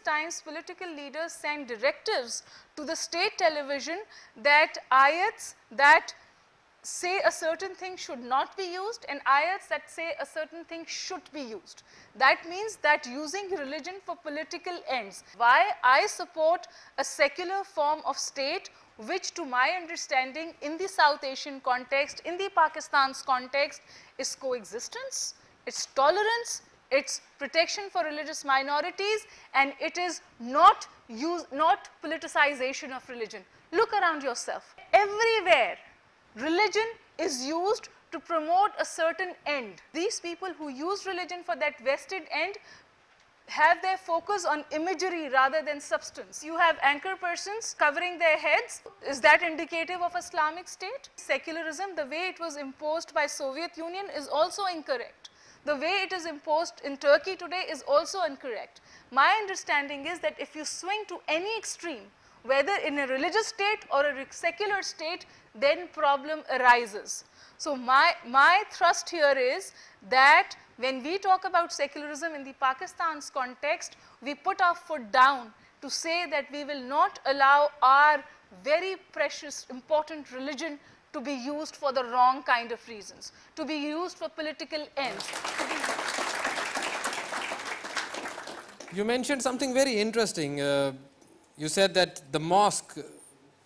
Times political leaders send directives to the state television that ayats that say a certain thing should not be used and ayats that say a certain thing should be used. That means that using religion for political ends. Why I support a secular form of state, which to my understanding in the South Asian context, in the Pakistan's context, is coexistence, it's tolerance, it's protection for religious minorities, and it is not politicization of religion. Look around yourself. Everywhere, religion is used to promote a certain end. These people who use religion for that vested end have their focus on imagery rather than substance. You have anchor persons covering their heads. Is that indicative of Islamic State? Secularism, the way it was imposed by Soviet Union, is also incorrect. The way it is imposed in Turkey today is also incorrect. My understanding is that if you swing to any extreme, whether in a religious state or a secular state, then problem arises. So my thrust here is that when we talk about secularism in the Pakistan's context, we put our foot down to say that we will not allow our very precious, important religion to be used for the wrong kind of reasons, to be used for political ends. You mentioned something very interesting. You said that the mosque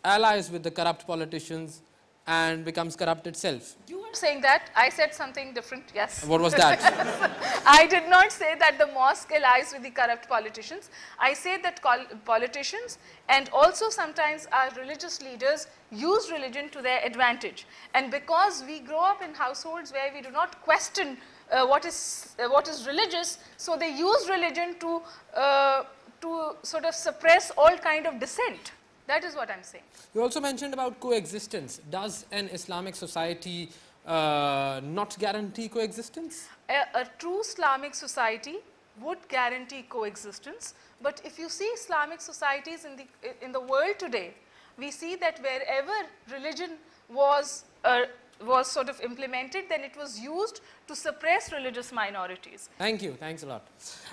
allies with the corrupt politicians and becomes corrupt itself. You were saying that. I said something different, yes. What was that? I did not say that the mosque allies with the corrupt politicians. I say that politicians and also sometimes our religious leaders use religion to their advantage. And because we grow up in households where we do not question what is religious, so they use religion to sort of suppress all kind of dissent. That is what I am saying. You also mentioned about coexistence. Does an Islamic society not guarantee coexistence? A true Islamic society would guarantee coexistence, but if you see Islamic societies in the world today, we see that wherever religion was sort of implemented, then it was used to suppress religious minorities. Thank you. Thanks a lot.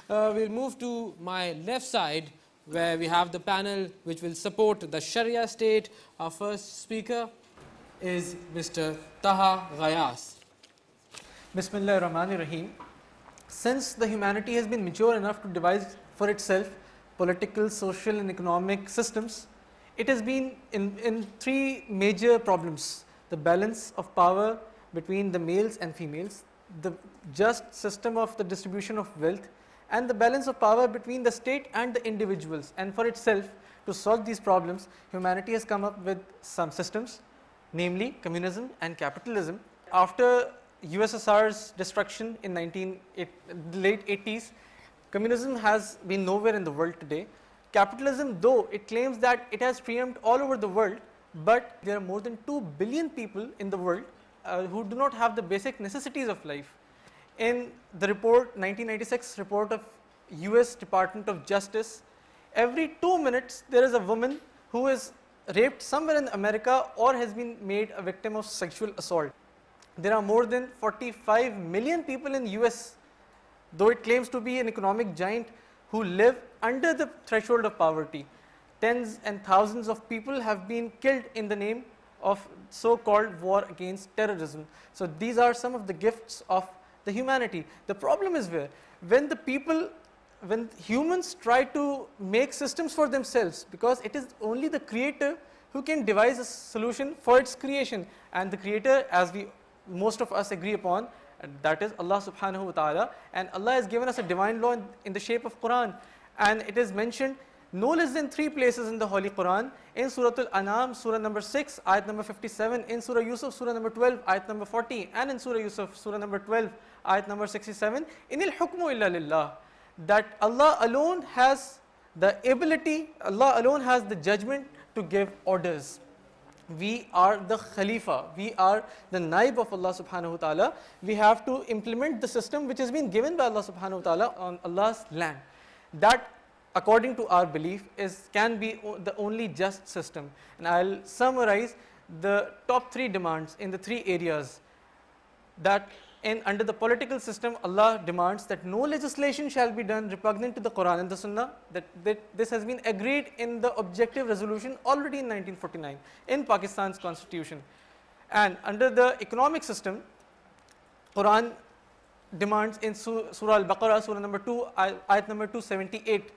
We'll move to my left side, where we have the panel which will support the Sharia state. Our first speaker is Mr. Taha Ghayas. Bismillah ar-Rahman ar-Rahim. Since the humanity has been mature enough to devise for itself political, social and economic systems, it has been in three major problems: the balance of power between the males and females, the just system of the distribution of wealth, and the balance of power between the state and the individuals. And for itself, to solve these problems, humanity has come up with some systems, namely communism and capitalism. After USSR's destruction in the late 80s, communism has been nowhere in the world today. Capitalism, though it claims that it has triumphed all over the world, but there are more than 2 billion people in the world who do not have the basic necessities of life. In the report, 1996 report of US Department of Justice, every 2 minutes there is a woman who is raped somewhere in America or has been made a victim of sexual assault. There are more than 45 million people in US, though it claims to be an economic giant, who live under the threshold of poverty. Tens and thousands of people have been killed in the name of so-called war against terrorism. So these are some of the gifts of the humanity. The problem is when humans try to make systems for themselves, because it is only the creator who can devise a solution for its creation, and the creator, as most of us agree upon, that is Allah subhanahu wa ta'ala, and Allah has given us a divine law in the shape of Quran, and it is mentioned no less than 3 places in the Holy Quran: in Surah Al-An'am, Surah number 6, ayat number 57, in Surah Yusuf, Surah number 12, ayat number 40, and in Surah Yusuf, Surah number 12, ayat number 67, inil hukmu illa lillah, that Allah alone has the ability, Allah alone has the judgment to give orders. We are the Khalifa, we are the Naib of Allah subhanahu wa ta'ala. We have to implement the system which has been given by Allah subhanahu wa ta'ala on Allah's land. That, according to our belief, can be the only just system. And I will summarize the top 3 demands in the 3 areas: that under the political system, Allah demands that no legislation shall be done repugnant to the Quran and the Sunnah. That this has been agreed in the objective resolution already in 1949 in Pakistan's constitution. And under the economic system, Quran demands in Surah Al-Baqarah, Surah number 2, ayat number 278,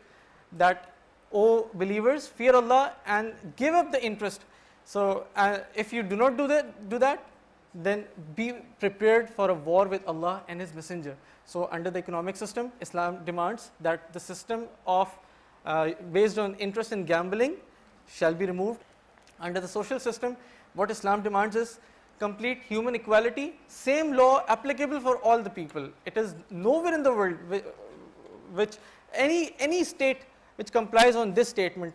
that, O believers, fear Allah and give up the interest. So if you do not do that, then be prepared for a war with Allah and His Messenger. So under the economic system, Islam demands that the system of based on interest in gambling shall be removed. Under the social system, what Islam demands is complete human equality, same law applicable for all the people. It is nowhere in the world which any state which complies on this statement,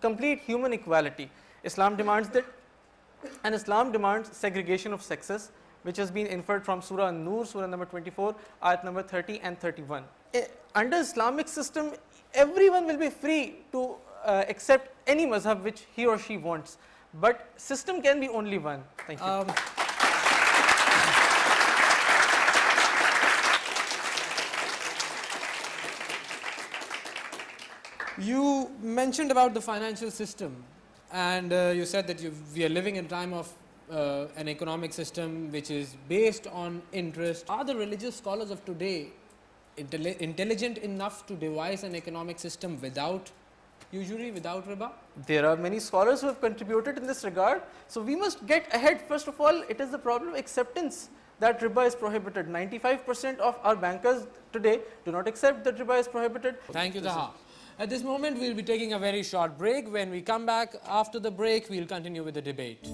complete human equality. Islam demands that. And Islam demands segregation of sexes, which has been inferred from Surah An-Nur, Surah number 24, ayat number 30 and 31. Under Islamic system, everyone will be free to accept any mazhab which he or she wants, but system can be only one. Thank you. You mentioned about the financial system. And you said that we are living in a time of an economic system which is based on interest. Are the religious scholars of today intelligent enough to devise an economic system without usury, without riba? There are many scholars who have contributed in this regard. So we must get ahead. First of all, it is the problem of acceptance that riba is prohibited. 95% of our bankers today do not accept that riba is prohibited. Thank you, Taha. At this moment, we will be taking a very short break. When we come back after the break, we will continue with the debate.